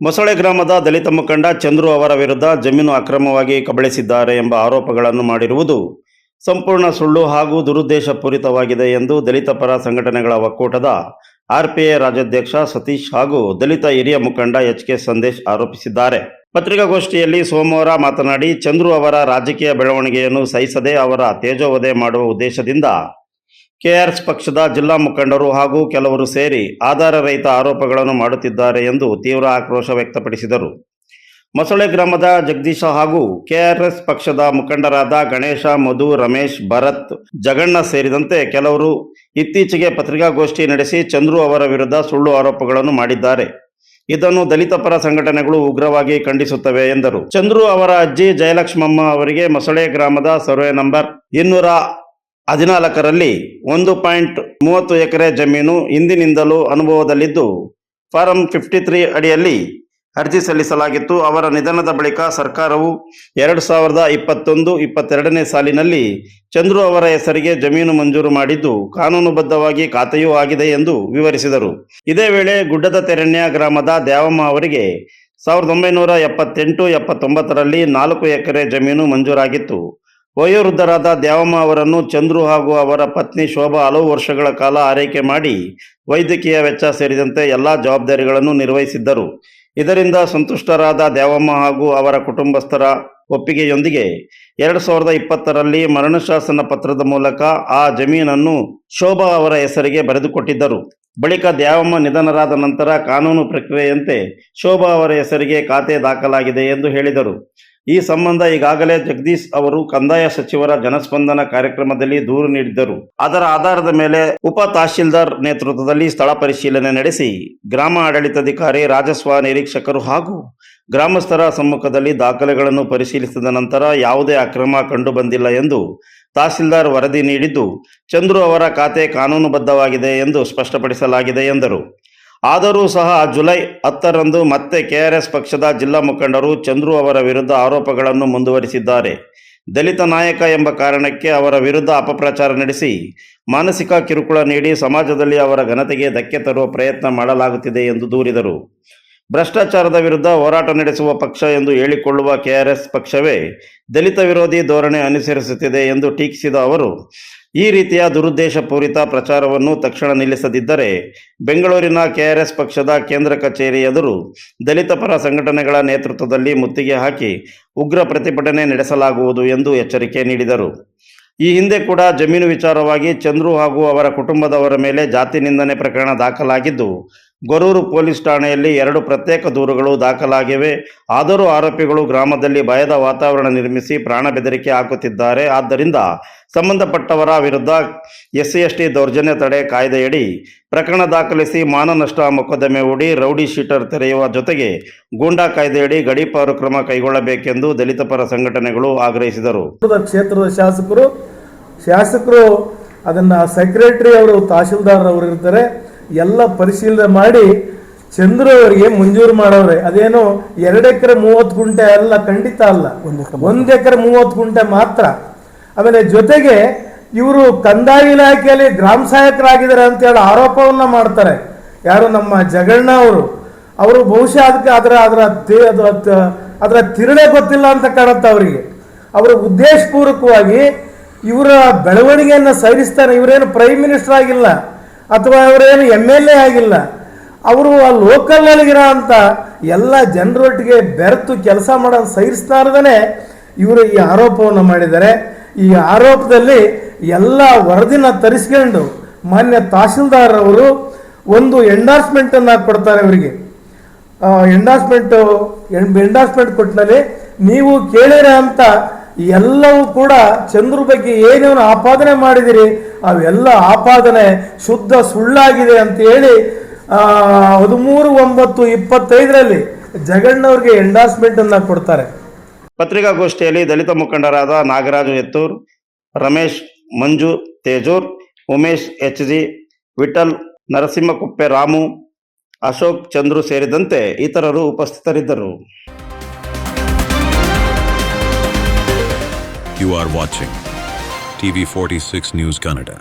ಮೊಸಳೆ ಗ್ರಾಮದ ದಲಿತ ಮುಖಂಡ ಚಂದ್ರು ಅವರ ವಿರುದ್ಧ ಜಮೀನು ಅಕ್ರಮವಾಗಿ ಕಬಳಿಸಿದ್ದಾರೆ ಎಂಬ ಆರೋಪಗಳನ್ನು ಮಾಡಿರುವುದು ಸಂಪೂರ್ಣ ಸುಳ್ಳು ಹಾಗೂ ದುರುದ್ದೇಶಪೂರಿತವಾಗಿದೆ ಎಂದು ದಲಿತ ಪರ ಸಂಘಟನೆಗಳ ಒಕ್ಕೂಟದ ಆರ್ಪಿಐ ರಾಜ್ಯಾಧ್ಯಕ್ಷ ಸತೀಶ್ ಹಾಗೂ ದಲಿತ ಹಿರಿಯ ಮುಖಂಡ ಎಚ್.ಕೆ. ಸಂದೇಶ್ ಆರೋಪಿಸಿದ್ದಾರೆ. ಪತ್ರಿಕಾಗೋಷ್ಠಿಯಲ್ಲಿ ಸೋಮವಾರ ಮಾತನಾಡಿ, ಚಂದ್ರು ಅವರ ರಾಜಕೀಯ ಬೆಳವಣಿಗೆಯನ್ನು ಸಹಿಸದೆ ಅವರ ತೇಜೋವಧೆ ಮಾಡುವ ಉದ್ದೇಶದಿಂದ ಕೆಆರ್ಎಸ್ ಪಕ್ಷದ ಜಿಲ್ಲಾ ಮುಖಂಡರು ಹಾಗೂ ಕೆಲವರು ಸೇರಿ ಆಧಾರರಹಿತ ಆರೋಪಗಳನ್ನು ಮಾಡುತ್ತಿದ್ದಾರೆ ಎಂದು ತೀವ್ರ ಆಕ್ರೋಶ ವ್ಯಕ್ತಪಡಿಸಿದರು. ಮೊಸಳೆ ಗ್ರಾಮದ ಜಗದೀಶ ಹಾಗೂ ಕೆಆರ್ಎಸ್ ಪಕ್ಷದ ಮುಖಂಡರಾದ ಗಣೇಶ, ಮಧು, ರಮೇಶ್, ಭರತ್, ಜಗಣ್ಣ ಸೇರಿದಂತೆ ಕೆಲವರು ಇತ್ತೀಚೆಗೆ ಪತ್ರಿಕಾಗೋಷ್ಠಿ ನಡೆಸಿ ಚಂದ್ರು ಅವರ ವಿರುದ್ಧ ಸುಳ್ಳು ಆರೋಪಗಳನ್ನು ಮಾಡಿದ್ದಾರೆ. ಇದನ್ನು ದಲಿತ ಪರ ಸಂಘಟನೆಗಳು ಉಗ್ರವಾಗಿ ಖಂಡಿಸುತ್ತವೆ ಎಂದರು. ಚಂದ್ರು ಅವರ ಅಜ್ಜಿ ಜಯಲಕ್ಷ್ಮಮ್ಮ ಅವರಿಗೆ ಮೊಸಳೆ ಗ್ರಾಮದ ಸರ್ವೆ ನಂಬರ್ 214ರಲ್ಲಿ 1.30 ಎಕರೆ ಜಮೀನು ಹಿಂದಿನಿಂದಲೂ ಅನುಭವದಲ್ಲಿದ್ದು ಫಾರಂ 53 ಅಡಿಯಲ್ಲಿ ಅರ್ಜಿ ಸಲ್ಲಿಸಲಾಗಿತ್ತು. ಅವರ ನಿಧನದ ಬಳಿಕ ಸರ್ಕಾರವು 2021-22ನೇ ಸಾಲಿನಲ್ಲಿ ಚಂದ್ರು ಅವರ ಹೆಸರಿಗೆ ಜಮೀನು ಮಂಜೂರು ಮಾಡಿದ್ದು ಕಾನೂನುಬದ್ಧವಾಗಿ ಖಾತೆಯೂ ಆಗಿದೆ ಎಂದು ವಿವರಿಸಿದರು. ಇದೇ ವೇಳೆ ಗುಡ್ಡದ ತೆರಣ್ಯ ಗ್ರಾಮದ ದ್ಯಾವಮ್ಮ ಅವರಿಗೆ 1978-79ರಲ್ಲಿ 4 ಎಕರೆ ಜಮೀನು ಮಂಜೂರಾಗಿತ್ತು. ವಯೋವೃದ್ಧರಾದ ದ್ಯಾವಮ್ಮ ಅವರನ್ನು ಚಂದ್ರು ಹಾಗೂ ಅವರ ಪತ್ನಿ ಶೋಭಾ ಹಲವು ವರ್ಷಗಳ ಕಾಲ ಆರೈಕೆ ಮಾಡಿ ವೈದ್ಯಕೀಯ ವೆಚ್ಚ ಸೇರಿದಂತೆ ಎಲ್ಲ ಜವಾಬ್ದಾರಿಗಳನ್ನು ನಿರ್ವಹಿಸಿದ್ದರು. ಇದರಿಂದ ಸಂತುಷ್ಟರಾದ ದ್ಯಾವಮ್ಮ ಹಾಗೂ ಅವರ ಕುಟುಂಬಸ್ಥರ ಒಪ್ಪಿಗೆಯೊಂದಿಗೆ 2020ರಲ್ಲಿ ಮರಣಶಾಸನ ಪತ್ರದ ಮೂಲಕ ಆ ಜಮೀನನ್ನು ಶೋಭಾ ಅವರ ಹೆಸರಿಗೆ ಬರೆದುಕೊಟ್ಟಿದ್ದರು. ಬಳಿಕ ದ್ಯಾವಮ್ಮ ನಿಧನರಾದ ನಂತರ ಕಾನೂನು ಪ್ರಕ್ರಿಯೆಯಂತೆ ಶೋಭಾ ಅವರ ಹೆಸರಿಗೆ ಖಾತೆ ದಾಖಲಾಗಿದೆ ಎಂದು ಹೇಳಿದರು. ಈ ಸಂಬಂಧ ಈಗಾಗಲೇ ಜಗದೀಶ್ ಅವರು ಕಂದಾಯ ಸಚಿವರ ಜನಸ್ಪಂದನ ಕಾರ್ಯಕ್ರಮದಲ್ಲಿ ದೂರು ನೀಡಿದ್ದರು. ಅದರ ಆಧಾರದ ಮೇಲೆ ಉಪ ತಹಶೀಲ್ದಾರ್ ನೇತೃತ್ವದಲ್ಲಿ ಸ್ಥಳ ಪರಿಶೀಲನೆ ನಡೆಸಿ ಗ್ರಾಮ ಆಡಳಿತಾಧಿಕಾರಿ, ರಾಜಸ್ವ ನಿರೀಕ್ಷಕರು ಹಾಗೂ ಗ್ರಾಮಸ್ಥರ ಸಮ್ಮುಖದಲ್ಲಿ ದಾಖಲೆಗಳನ್ನು ಪರಿಶೀಲಿಸಿದ ನಂತರ ಯಾವುದೇ ಅಕ್ರಮ ಕಂಡುಬಂದಿಲ್ಲ ಎಂದು ತಹಶೀಲ್ದಾರ್ ವರದಿ ನೀಡಿದ್ದು, ಚಂದ್ರು ಅವರ ಖಾತೆ ಕಾನೂನುಬದ್ಧವಾಗಿದೆ ಎಂದು ಸ್ಪಷ್ಟಪಡಿಸಲಾಗಿದೆ ಎಂದರು. ಆದರೂ ಸಹ ಜುಲೈ 10ರಂದು ಮತ್ತೆ ಕೆಆರ್ಎಸ್ ಪಕ್ಷದ ಜಿಲ್ಲಾ ಮುಖಂಡರು ಚಂದ್ರು ಅವರ ವಿರುದ್ಧ ಆರೋಪಗಳನ್ನು ಮುಂದುವರಿಸಿದ್ದಾರೆ. ದಲಿತ ನಾಯಕ ಎಂಬ ಕಾರಣಕ್ಕೆ ಅವರ ವಿರುದ್ಧ ಅಪಪ್ರಚಾರ ನಡೆಸಿ ಮಾನಸಿಕ ಕಿರುಕುಳ ನೀಡಿ ಸಮಾಜದಲ್ಲಿ ಅವರ ಘನತೆಗೆ ಧಕ್ಕೆ ತರುವ ಪ್ರಯತ್ನ ಮಾಡಲಾಗುತ್ತಿದೆ ಎಂದು ದೂರಿದರು. ಭ್ರಷ್ಟಾಚಾರದ ವಿರುದ್ಧ ಹೋರಾಟ ನಡೆಸುವ ಪಕ್ಷ ಎಂದು ಹೇಳಿಕೊಳ್ಳುವ ಕೆಆರ್ಎಸ್ ಪಕ್ಷವೇ ದಲಿತ ವಿರೋಧಿ ಧೋರಣೆ ಅನುಸರಿಸುತ್ತಿದೆ ಎಂದು ಟೀಕಿಸಿದ ಅವರು, ಈ ರೀತಿಯ ದುರುದ್ದೇಶಪೂರಿತ ಪ್ರಚಾರವನ್ನು ತಕ್ಷಣ ನಿಲ್ಲಿಸದಿದ್ದರೆ ಬೆಂಗಳೂರಿನ ಕೆಆರ್ಎಸ್ ಪಕ್ಷದ ಕೇಂದ್ರ ಕಚೇರಿ ಎದುರು ದಲಿತ ಪರ ಸಂಘಟನೆಗಳ ನೇತೃತ್ವದಲ್ಲಿ ಮುತ್ತಿಗೆ ಹಾಕಿ ಉಗ್ರ ಪ್ರತಿಭಟನೆ ನಡೆಸಲಾಗುವುದು ಎಂದು ಎಚ್ಚರಿಕೆ ನೀಡಿದರು. ಈ ಹಿಂದೆ ಕೂಡ ಜಮೀನು ವಿಚಾರವಾಗಿ ಚಂದ್ರು ಹಾಗೂ ಅವರ ಕುಟುಂಬದವರ ಮೇಲೆ ಜಾತಿ ನಿಂದನೆ ಪ್ರಕರಣ ದಾಖಲಾಗಿದ್ದು, ಗೊರೂರು ಪೊಲೀಸ್ ಠಾಣೆಯಲ್ಲಿ 2 ಪ್ರತ್ಯೇಕ ದೂರುಗಳು ದಾಖಲಾಗಿವೆ. ಆದರೂ ಆರೋಪಿಗಳು ಗ್ರಾಮದಲ್ಲಿ ಭಯದ ವಾತಾವರಣ ನಿರ್ಮಿಸಿ ಪ್ರಾಣ ಬೆದರಿಕೆ ಹಾಕುತ್ತಿದ್ದಾರೆ. ಆದ್ದರಿಂದ ಸಂಬಂಧಪಟ್ಟವರ ವಿರುದ್ಧ SC/ST ದೌರ್ಜನ್ಯ ತಡೆ ಕಾಯ್ದೆಯಡಿ ಪ್ರಕರಣ ದಾಖಲಿಸಿ ಮಾನನಷ್ಟ ಮೊಕದ್ದಮೆ ಹೂಡಿ ರೌಡಿ ಶೀಟರ್ ತೆರೆಯುವ ಜೊತೆಗೆ ಗೂಂಡಾ ಕಾಯ್ದೆಯಡಿ ಗಡೀಪಾರು ಕ್ರಮ ಕೈಗೊಳ್ಳಬೇಕೆಂದು ದಲಿತ ಪರ ಸಂಘಟನೆಗಳು ಆಗ್ರಹಿಸಿದರು. ಕ್ಷೇತ್ರದ ಶಾಸಕರು ಅದನ್ನ ಸೆಕ್ರೆಟರಿ ಅವರು, ತಹಶೀಲ್ದಾರ್ ಅವರು ಇರ್ತಾರೆ, ಎಲ್ಲ ಪರಿಶೀಲನೆ ಮಾಡಿ ಚಂದ್ರು ಅವರಿಗೆ ಮಂಜೂರು ಮಾಡವ್ರೆ. ಅದೇನು 2 ಎಕರೆ 30 ಗುಂಟೆ ಅಲ್ಲ, ಖಂಡಿತ ಅಲ್ಲ, 1 ಎಕರೆ 30 ಗುಂಟೆ ಮಾತ್ರ. ಆಮೇಲೆ ಜೊತೆಗೆ ಇವರು ಕಂದಾಯ ಇಲಾಖೆಯಲ್ಲಿ ಗ್ರಾಮ ಸಹಾಯಕರಾಗಿದ್ದಾರೆ ಅಂತ ಹೇಳಿ ಆರೋಪವನ್ನ ಮಾಡ್ತಾರೆ. ಯಾರು ನಮ್ಮ ಜಗಣ್ಣ ಅವರು ಬಹುಶಃ ಅದಕ್ಕೆ ಅದರ ತಿರುಳೇ ಗೊತ್ತಿಲ್ಲ ಅಂತ ಕಾಣುತ್ತೆ ಅವರಿಗೆ. ಅವರು ಉದ್ದೇಶಪೂರ್ವಕವಾಗಿ ಇವರ ಬೆಳವಣಿಗೆಯನ್ನು ಸಹಿಸ್ತಾನೆ. ಇವರೇನು ಪ್ರೈಮ್ ಮಿನಿಸ್ಟರ್ ಆಗಿಲ್ಲ ಅಥವಾ ಅವರೇನು MLA ಆಗಿಲ್ಲ. ಅವರು ಆ ಲೋಕಲ್ನಲ್ಲಿರೋ ಅಂತ ಎಲ್ಲ ಜನರೊಟ್ಟಿಗೆ ಬೆರೆತು ಕೆಲಸ ಮಾಡೋದು ಸಹಿಸ್ತಾ ಇರದೇ ಇವರು ಈ ಆರೋಪವನ್ನು ಮಾಡಿದ್ದಾರೆ. ಈ ಆರೋಪದಲ್ಲಿ ಎಲ್ಲ ವರದಿನ ತರಿಸ್ಕೊಂಡು ಮಾನ್ಯ ತಹಶೀಲ್ದಾರ್ ಅವರು ಒಂದು ಎಂಡಾರ್ಸ್ಮೆಂಟ್ ಅನ್ನ ಕೊಡ್ತಾರೆ. ಅವರಿಗೆ ಎಂಡಾರ್ಸ್ಮೆಂಟ್ ಕೊಟ್ಟನಲ್ಲಿ ನೀವು ಕೇಳಿರ ಅಂತ ಎಲ್ಲವೂ ಕೂಡ ಚಂದ್ರು ಬಗ್ಗೆ ಏನೇನು ಆಪಾದನೆ ಮಾಡಿದಿರಿ ಅವೆಲ್ಲ ಆಪಾದನೆ ಶುದ್ಧ ಸುಳ್ಳಾಗಿದೆ ಅಂತ ಹೇಳಿ 13/9/25ರಲ್ಲಿ ಜಗಣ್ಣವ್ರಿಗೆ ಎಂಡಾರ್ಸ್ಮೆಂಟ್ ಅನ್ನ ಕೊಡ್ತಾರೆ. ಪತ್ರಿಕಾಗೋಷ್ಠಿಯಲ್ಲಿ ದಲಿತ ಮುಖಂಡರಾದ ನಾಗರಾಜು ಎತ್ತೂರ್, ರಮೇಶ್, ಮಂಜು ತೇಜೂರ್, ಉಮೇಶ್ HG, ವಿಠಲ್, ನರಸಿಂಹಕುಪ್ಪೆ ರಾಮು, ಅಶೋಕ್, ಚಂದ್ರು ಸೇರಿದಂತೆ ಇತರರು ಉಪಸ್ಥಿತರಿದ್ದರು. You are watching TV 46 News Kannada.